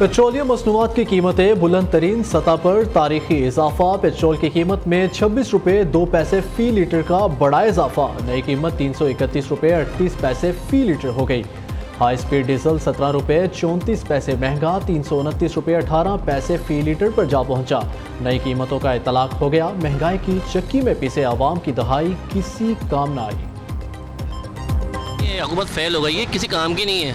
Petroleum मसनूआत की कीमतें बुलंद तरीन सतह पर, तारीखी इजाफा। पेट्रोल की कीमत में 26 रुपये 2 पैसे फी लीटर का बड़ा इजाफा। नई कीमत 331 रुपये 38 पैसे फी लीटर हो गई। हाई स्पीड डीजल 17 रुपये 34 पैसे महंगा 329 रुपये 18 पैसे फी लीटर पर जा पहुंचा। नई कीमतों का इतलाक हो गया। महंगाई की चक्की में पिसे आवाम की दहाई किसी काम ना आई। ये हुकूमत फेल हो गई है, किसी काम की नहीं है।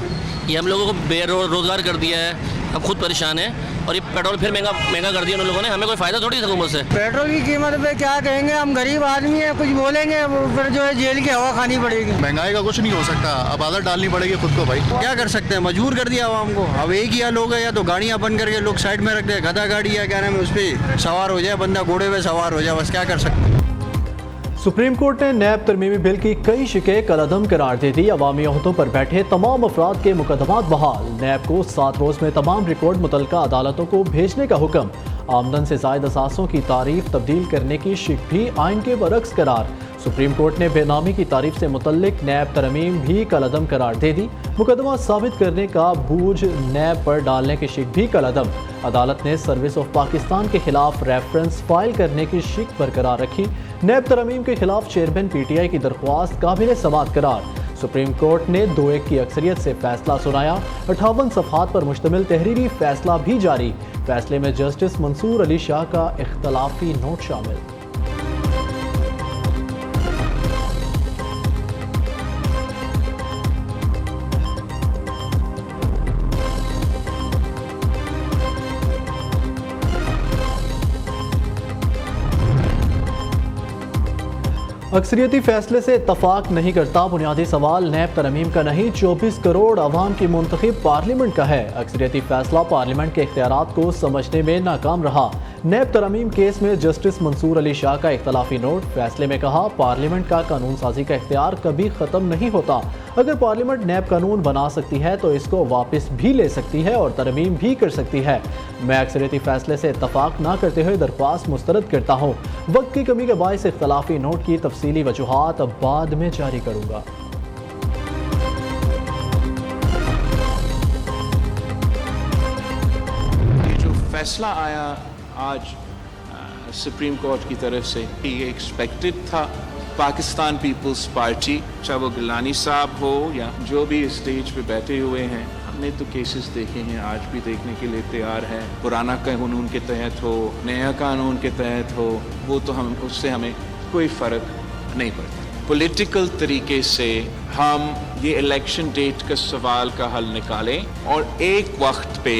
ये हम लोगों को बेरोजगार कर दिया है, हम खुद परेशान हैं। और ये पेट्रोल फिर महंगा कर दिया उन लोगों ने, हमें कोई फ़ायदा थोड़ी है हुकूमत से। पेट्रोल की कीमत पे क्या कहेंगे, हम गरीब आदमी हैं, कुछ बोलेंगे फिर जो है जेल की हवा खानी पड़ेगी। महंगाई का कुछ नहीं हो सकता, अब आदत डालनी पड़ेगी खुद को भाई। क्या कर सकते हैं, मजबूर कर दिया आवाम को। अब एक ही लोग है, या तो गाड़ियाँ बंद करके लोग साइड में रख दे, गधा गाड़ी या क्या नाम है उस पर सवार हो जाए, बंदा घोड़े पे सवार हो जाए, बस क्या कर सकते हैं। सुप्रीम कोर्ट ने नैब तरमीमी बिल की कई शिकें कलअदम करार दे दी। अवामी ओहदों पर बैठे तमाम अफराद के मुकदमात बहाल। नैब को 7 रोज़ में तमाम रिपोर्ट मुतल्लिका अदालतों को भेजने का हुक्म। आमदन से ज़ायद असासों की तारीफ तब्दील करने की शिक भी आइन के बरक्स करार। सुप्रीम कोर्ट ने बेनामी की तारीफ से मुतल्लिक नैब तरमीम भी कलअदम करार दे दी। मुकदमा साबित करने का बूझ नैब पर डालने की शिक भी कलअदम। अदालत ने सर्विस ऑफ पाकिस्तान के खिलाफ रेफरेंस फाइल करने की शिक बरकरार रखी। नैब तरमीम के खिलाफ चेयरमैन PTI की दरख्वास्त काबिल समाअत करार। सुप्रीम कोर्ट ने 2-1 की अक्सरियत से फैसला सुनाया। 58 सफ़हात पर मुश्तमिल तहरीरी फैसला भी जारी। फैसले में जस्टिस मंसूर अली शाह का इख्तलाफी नोट शामिल। अक्सरियती फैसले से इत्तफाक नहीं करता। बुनियादी सवाल नैब तरमीम का नहीं, 24 करोड़ अवाम की मुंतखब पार्लियामेंट का है। अक्सरियती फैसला पार्लियामेंट के इख्तियारात को समझने में नाकाम रहा। नैब तरमीम केस में जस्टिस मंसूर अली शाह का इख्तलाफी नोट। फैसले में कहा, पार्लियामेंट का कानून साजी का इख्तियार कभी ख़त्म नहीं होता। अगर पार्लियामेंट नैब कानून बना सकती है तो इसको वापस भी ले सकती है और तरमीम भी कर सकती है। मैं अक्सरियती फैसले से इत्तफाक ना करते हुए दरख्वास्त मुस्तरद करता हूँ। वक्त की कमी के बायस इख्तलाफी नोट की तफसीली वजूहात अब बाद में जारी करूँगा। ये जो फैसला आया आज सुप्रीम कोर्ट की तरफ से, ये एक्सपेक्टेड था। पाकिस्तान पीपल्स पार्टी, चाहे वो गिलानी साहब हो या जो भी स्टेज पे बैठे हुए हैं, हमने तो केसेस देखे हैं, आज भी देखने के लिए तैयार है। पुराना कानून के तहत हो, नया कानून के तहत हो, वो तो हम उससे हमें कोई फ़र्क नहीं पड़ता। पॉलिटिकल तरीके से हम ये इलेक्शन डेट का सवाल का हल निकालें और एक वक्त पे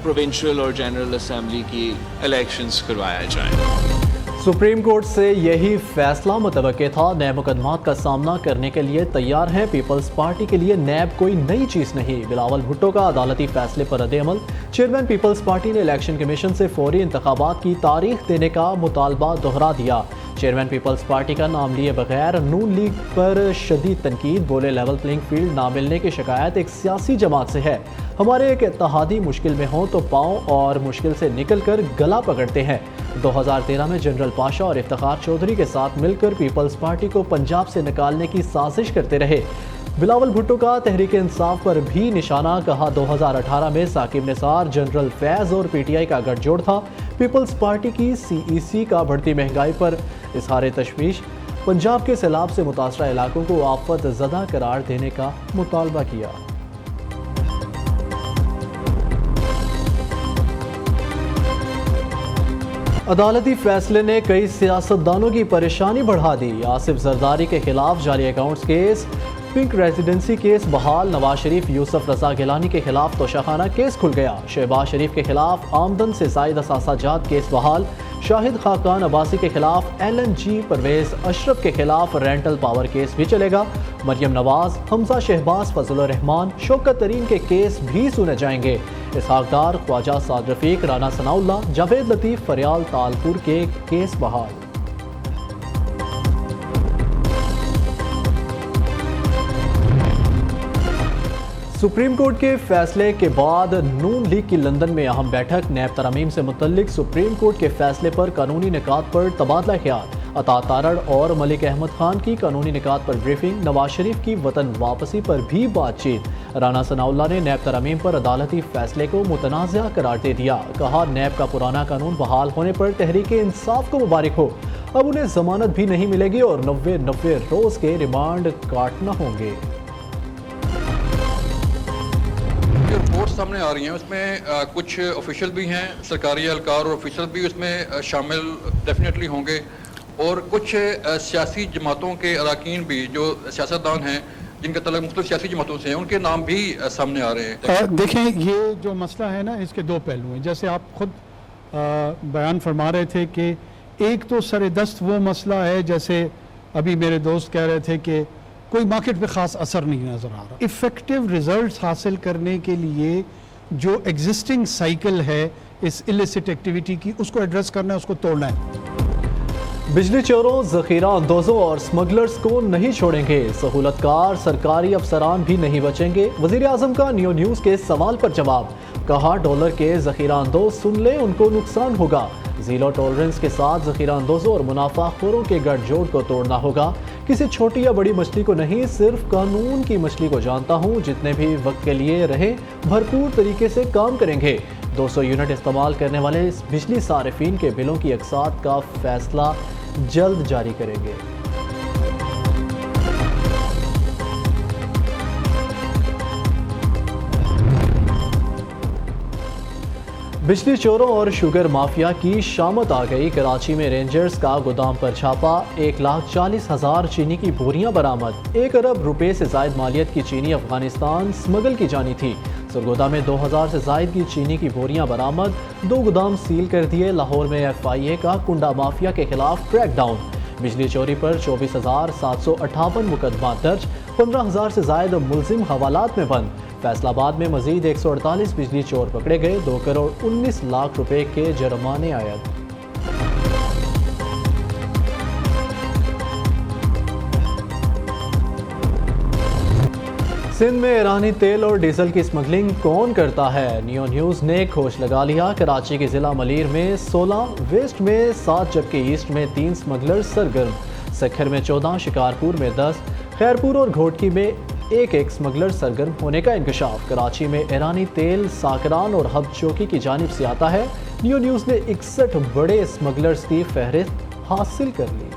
प्रोविंशियल और जनरल असेंबली की इलेक्शंस करवाया जाए। सुप्रीम कोर्ट से यही फैसला मुतवक्के था। नए मुकदमात का सामना करने के लिए तैयार हैं। पीपल्स पार्टी के लिए नैब कोई नई चीज़ नहीं। बिलावल भुट्टो का अदालती फैसले पर रद्द-ए-अमल। चेयरमैन पीपल्स पार्टी ने इलेक्शन कमीशन से फौरी इंतखाबात की तारीख देने का मुतालबा दोहरा दिया। चेयरमैन पीपल्स पार्टी का नाम लिए बगैर नून लीग पर शदीद तनकीद। बोले, लेवल प्लेइंग फील्ड ना मिलने की शिकायत एक सियासी जमात से है। हमारे एक इत्तेहादी मुश्किल में हो तो पाँव और मुश्किल से निकल कर गला पकड़ते हैं। 2013 में जनरल पाशा और इफ्तिखार चौधरी के साथ मिलकर पीपल्स पार्टी को पंजाब से निकालने की साजिश करते रहे। बिलावल भुट्टो का तहरीक इंसाफ पर भी निशाना। कहा, 2018 में साकिब निसार, जनरल फैज़ और PTI का गठजोड़ था। पीपल्स पार्टी की CEC का बढ़ती महंगाई पर इजहार तशवीश। पंजाब के सैलाब से मुतासरा इलाकों को आफत ज़दा करार देने का मुतालबा किया। अदालती फैसले ने कई सियासतदानों की परेशानी बढ़ा दी। आसिफ जरदारी के खिलाफ जाली accounts case, pink residency case बहाल। नवाज शरीफ, यूसुफ रजा गिलानी के खिलाफ तोशाखाना केस खुल गया। शहबाज शरीफ के खिलाफ आमदन से जायद असासा जात केस बहाल। शाहिद खाकान अब्बासी के खिलाफ LNG, परवेज अशरफ के खिलाफ रेंटल पावर केस भी चलेगा। मरियम नवाज, हमजा शहबाज, फजलुर रहमान, शौकत तरीन के केस भी सुने जाएंगे। इसहाक डार, ख्वाजा साद रफीक, राना सनाउल्लाह, जावेद लतीफ़, फरियाल तालपुर के केस बहाल। सुप्रीम कोर्ट के फैसले के बाद नून लीग की लंदन में अहम बैठक। नैब तरमीम से मुतल्लिक सुप्रीम कोर्ट के फैसले पर कानूनी निकात पर तबादला ख्याल। عطا تارڑ اور ملک احمد خان کی قانونی نکات پر بریفنگ، نواز شریف کی وطن واپسی پر بھی بات چیت۔ رانا ثناء اللہ نے نیب ترامیم پر عدالتی فیصلے کو متنازع قرار دے دیا، کہا نیب کا پرانا قانون بحال ہونے پر تحریک انصاف کو مبارک ہو، اب انہیں ضمانت بھی نہیں ملے گی اور 90 روز کے ریمانڈ کاٹنا ہوں گے۔ جو رپورٹس سامنے آ رہی ہیں اس میں کچھ آفیشیل بھی ہیں، سرکاری اہلکار اور آفیسر بھی اس میں شامل ڈیفینیٹلی ہوں گے، اور کچھ سیاسی جماعتوں کے اراکین بھی جو سیاستدان ہیں جن کا تعلق مختلف سیاسی جماعتوں سے ہیں، ان کے نام بھی سامنے آ رہے ہیں۔ دیکھیں یہ جو مسئلہ ہے نا، اس کے دو پہلو ہیں، جیسے آپ خود بیان فرما رہے تھے کہ ایک تو سر دست وہ مسئلہ ہے، جیسے ابھی میرے دوست کہہ رہے تھے کہ کوئی مارکیٹ پہ خاص اثر نہیں نظر آ رہا۔ ایفیکٹو ریزلٹس حاصل کرنے کے لیے جو ایگزسٹنگ سائیکل ہے اس illicit ایکٹیویٹی کی، اس کو ایڈریس کرنا ہے، اس کو توڑنا ہے۔ بجلی چوروں، ذخیرہ اندوزوں اور سمگلرز کو نہیں چھوڑیں گے، سہولت کار سرکاری افسران بھی نہیں بچیں گے۔ وزیر اعظم کا نیوز کے سوال پر جواب، کہا ڈالر کے ذخیرہ اندوز سن لیں ان کو نقصان ہوگا، زیرو ٹالرنس کے ساتھ ذخیرہ اندوزوں اور منافع خوروں کے گٹھ جوڑ کو توڑنا ہوگا، کسی چھوٹی یا بڑی مچھلی کو نہیں، صرف قانون کی مچھلی کو جانتا ہوں، جتنے بھی وقت کے لیے رہیں بھرپور طریقے سے کام کریں گے۔ 200 یونٹ استعمال کرنے والے بجلی صارفین کے بلوں کی اقساط کا فیصلہ جلد جاری کریں گے۔ بجلی چوروں اور شوگر مافیا کی شامت آ گئی، کراچی میں رینجرز کا گودام پر چھاپا، 1,40,000 چینی کی بوریاں برآمد، 1 ارب روپے سے زائد مالیت کی چینی افغانستان سمگل کی جانی تھی۔ سرگودا میں 2,000 سے زائد کی چینی کی بوریاں برآمد، 2 گودام سیل کر دیے۔ لاہور میں FIA کا کنڈا مافیا کے خلاف کریک ڈاؤن، بجلی چوری پر 24,758 مقدمات درج، 15,000 سے زائد ملزم حوالات میں بند۔ فیصل آباد میں مزید 148 بجلی چور پکڑے گئے، 2 کروڑ 19 لاکھ روپے کے جرمانے عائد۔ سندھ میں ایرانی تیل اور ڈیزل کی اسمگلنگ کون کرتا ہے؟ نیوز نے کھوج لگا لیا، کراچی کے ضلع ملیر میں 16، ویسٹ میں 7 جبکہ ایسٹ میں 3 اسمگلر سرگرم، سکھر میں 14، شکارپور میں 10، خیرپور اور گھوٹکی میں ایک اسمگلر سرگرم ہونے کا انکشاف۔ کراچی میں ایرانی تیل ساکران اور ہب چوکی کی جانب سے آتا ہے۔ نیوز نے 61 بڑے اسمگلرز کی فہرست حاصل کر لی۔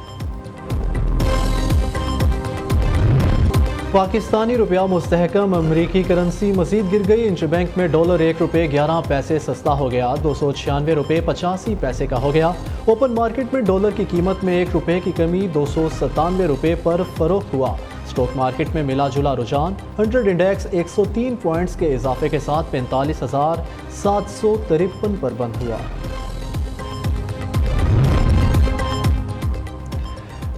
پاکستانی روپیہ مستحکم، امریکی کرنسی مزید گر گئی، انٹر بینک میں ڈالر 1 روپے 11 پیسے سستا ہو گیا، 296 روپے 85 پیسے کا ہو گیا۔ اوپن مارکیٹ میں ڈالر کی قیمت میں 1 روپے کی کمی، 297 روپے پر فروخت ہوا۔ اسٹاک مارکیٹ میں ملا جلا رجحان، 100 انڈیکس 103 پوائنٹس کے اضافے کے ساتھ 45,753 پر بند ہوا۔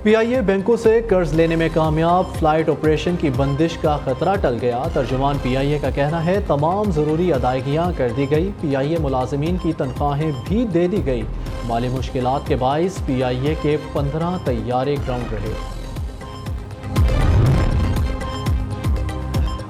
PIA بینکوں سے قرض لینے میں کامیاب، فلائٹ آپریشن کی بندش کا خطرہ ٹل گیا۔ ترجمان PIA کا کہنا ہے تمام ضروری ادائیگیاں کر دی گئی، PIA ملازمین کی تنخواہیں بھی دے دی گئی۔ مالی مشکلات کے باعث PIA کے 15 طیارے گراؤنڈ رہے۔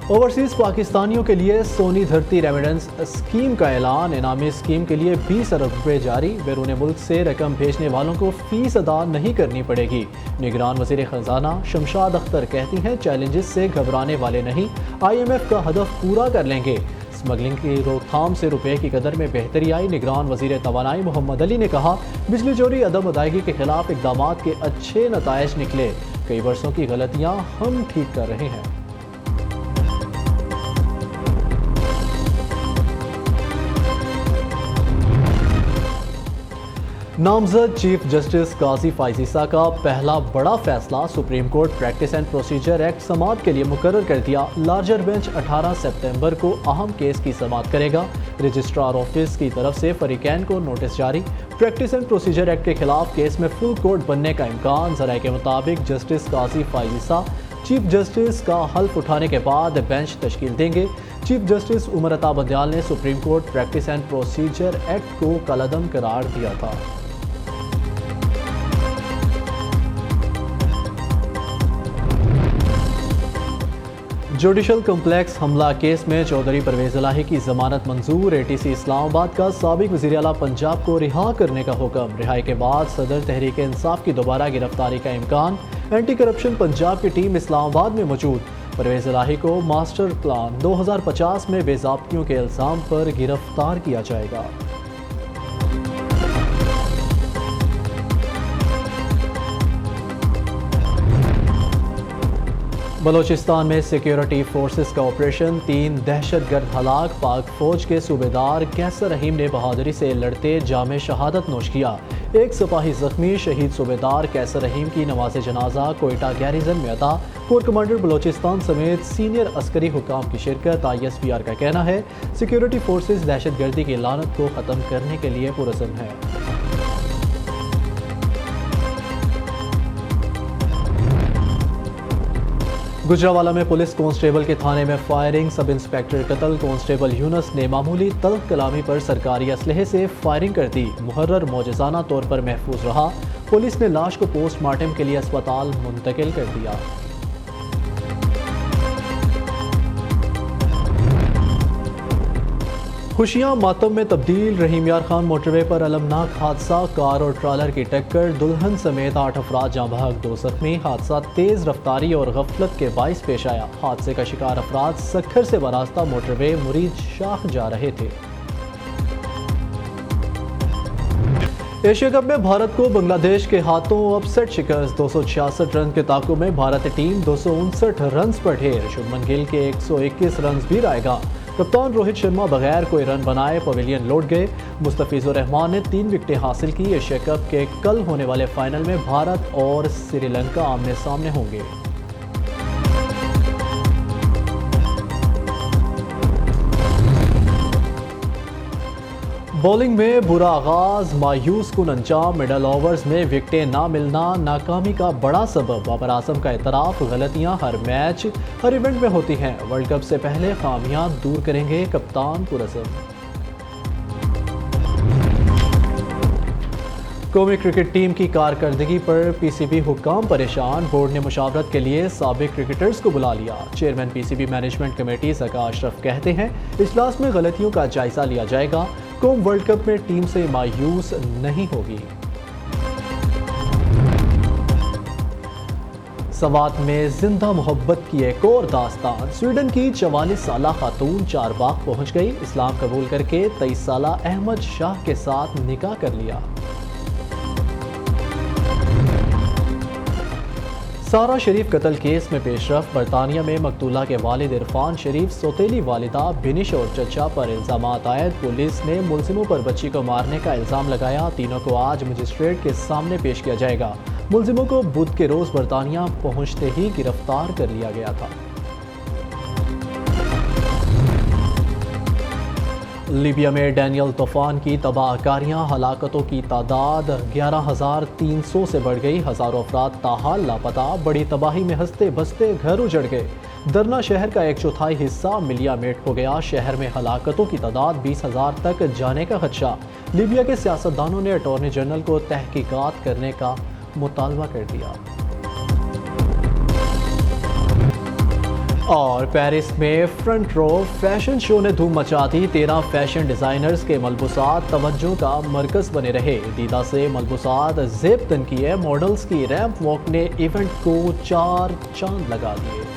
اوورسیز پاکستانیوں کے لیے سونی دھرتی ریمیڈنس اسکیم کا اعلان، انعامی اسکیم کے لیے 20 ارب روپے جاری، بیرون ملک سے رقم بھیجنے والوں کو فیس ادا نہیں کرنی پڑے گی۔ نگران وزیر خزانہ شمشاد اختر کہتی ہیں چیلنجز سے گھبرانے والے نہیں، IMF کا ہدف پورا کر لیں گے۔ اسمگلنگ کی روک تھام سے روپے کی قدر میں بہتری آئی، نگران وزیر توانائی محمد علی نے کہا بجلی چوری عدم ادائیگی کے خلاف اقدامات کے اچھے نتائج نکلے، کئی برسوں کی غلطیاں ہم ٹھیک کر رہے ہیں۔ نامزد چیف جسٹس قاضی فائز عیسیٰ کا پہلا بڑا فیصلہ، supreme court practice and procedure act سماعت کے لیے مقرر کر دیا۔ لارجر بینچ 18 سپتمبر کو اہم کیس کی سماعت کرے گا۔ رجسٹرار آفس کی طرف سے فریقین کو نوٹس جاری، پریکٹس اینڈ پروسیجر ایکٹ کے خلاف کیس میں فل کورٹ بننے کا امکان۔ ذرائع کے مطابق جسٹس قاضی فائز عیسیٰ چیف جسٹس کا حلف اٹھانے کے بعد بینچ تشکیل دیں گے۔ چیف جسٹس عمر عطا بندیال نے supreme court practice and procedure act کو کالعدم قرار دیا تھا۔ जुडिशल कम्प्लेक्स हमला केस में चौधरी परवेज इलाही की जमानत मंजूर। ATC इस्लामाबाद का साबिक वज़ीर आला पंजाब को रिहा करने का हुक्म। रिहाई के बाद सदर तहरीक इंसाफ की दोबारा गिरफ्तारी का इम्कान। एंटी करप्शन पंजाब की टीम इस्लामाबाद में मौजूद। परवेज इलाही को मास्टर प्लान 2050 में बेज़ाब्तियों के इल्ज़ाम पर गिरफ्तार किया जाएगा। बलोचिस्तान में सिक्योरिटी फोर्सेस का ऑपरेशन, 3 दहशतगर्द हलाक। पाक फौज के सूबेदार कैसर रहीम ने बहादुरी से लड़ते जामे शहादत नोश किया। 1 सिपाही जख्मी। शहीद सूबेदार कैसर रहीम की नमाज जनाजा कोयटा गैरिजन में अता। कोर कमांडर बलोचिस्तान समेत सीनियर अस्करी हुकाम की शिरकत। ISPR का कहना है सिक्योरिटी फोर्सेस दहशतगर्दी की लानत को ख़त्म करने के लिए पुरज़म है। गुजरावाला में पुलिस कांस्टेबल के थाने में फायरिंग। सब इंस्पेक्टर कत्ल। कांस्टेबल यूनस ने मामूली तल्ख कलामी पर सरकारी असलहे से फायरिंग कर दी। मुहर्रर मौजज़ाना तौर पर महफूज रहा। पुलिस ने लाश को पोस्टमार्टम के लिए अस्पताल मुंतकिल कर दिया। खुशियां मातम में तब्दील। रहीम यार खान मोटरवे पर अलमनाक हादसा। कार और ट्रालर की टक्कर, दुल्हन समेत 8 अफराद जाँ बहक, 2 जख्मी। हादसा तेज़ रफ्तारी और गफलत के बाइस पेश आया। हादसे का शिकार अफराद सक्खर से बरास्ता मोटरवे मुरीद शाह जा रहे थे। एशिया कप में भारत को बांग्लादेश के हाथों अपसेट शिकस्त। 266 रन के ताक़ुब में भारतीय टीम 259 रन पर ढेर। शुभमन गिल के 121 रन भी रहेगा। कप्तान रोहित शर्मा बगैर कोई रन बनाए पवेलियन लौट गए। मुस्तफिजुर रहमान ने 3 विकेटें हासिल की। एशिया कप के कल होने वाले फाइनल में भारत और श्रीलंका आमने सामने होंगे। बॉलिंग में बुरा आगाज, मायूस कुन अंजाम। मिडल ओवर्स में विकेटें ना मिलना नाकामी का बड़ा सबब। बाबर आजम का एतराफ, गलतियां हर मैच हर इवेंट में होती हैं। वर्ल्ड कप से पहले खामियां दूर करेंगे कप्तान पुरज़म। कौमी क्रिकेट टीम की कारकर्दगी पर PCB हुक्काम परेशान। बोर्ड ने मुशावरत के लिए साबिक क्रिकेटर्स को बुला लिया। Chairman PCB management committee Zaka Ashraf कहते हैं इजलास में गलतियों का जायजा लिया जाएगा। कौम वर्ल्ड कप में टीम से मायूस नहीं होगी। सवात में जिंदा मोहब्बत की एक और दास्तान। स्वीडन की 44 साला खातून चारबाग पहुंच गई। इस्लाम कबूल करके 23 साला अहमद शाह के साथ निकाह कर लिया। सारा शरीफ कत्ल केस में पेशरफ। बरतानिया में मकतूला के वालिद इरफान शरीफ, सौतेली वालिदा बिनिश और चचा पर इल्ज़ाम आयद। पुलिस ने मुलजिमों पर बच्ची को मारने का इल्ज़ाम लगाया। तीनों को आज मजिस्ट्रेट के सामने पेश किया जाएगा। मुलजिमों को बुध के रोज़ बरतानिया पहुंचते ही गिरफ्तार कर लिया गया था। लीबिया में डैनियल तूफान की तबाहकारियां, हलाकतों की तादाद 11,300 से बढ़ गई। हज़ारों अफराद ताहाल लापता। बड़ी तबाही में हंसते बसते घर उजड़ गए। दरना शहर का 1/4 हिस्सा मिलियामेट हो गया। शहर में हलाकतों की तादाद 20,000 तक जाने का खदशा। लीबिया के सियासतदानों ने अटॉर्नी जनरल को तहकीकात करने का मुतालबा कर दिया। और पेरिस में फ्रंट रो फैशन शो ने धूम मचा दी। 13 फैशन डिज़ाइनर्स के मलबूसात तवज्जो का मरकज़ बने रहे। दीदा से मलबूसात ज़ेब तन किए। मॉडल्स की रैंप वॉक ने इवेंट को 4 चांद लगा दिए।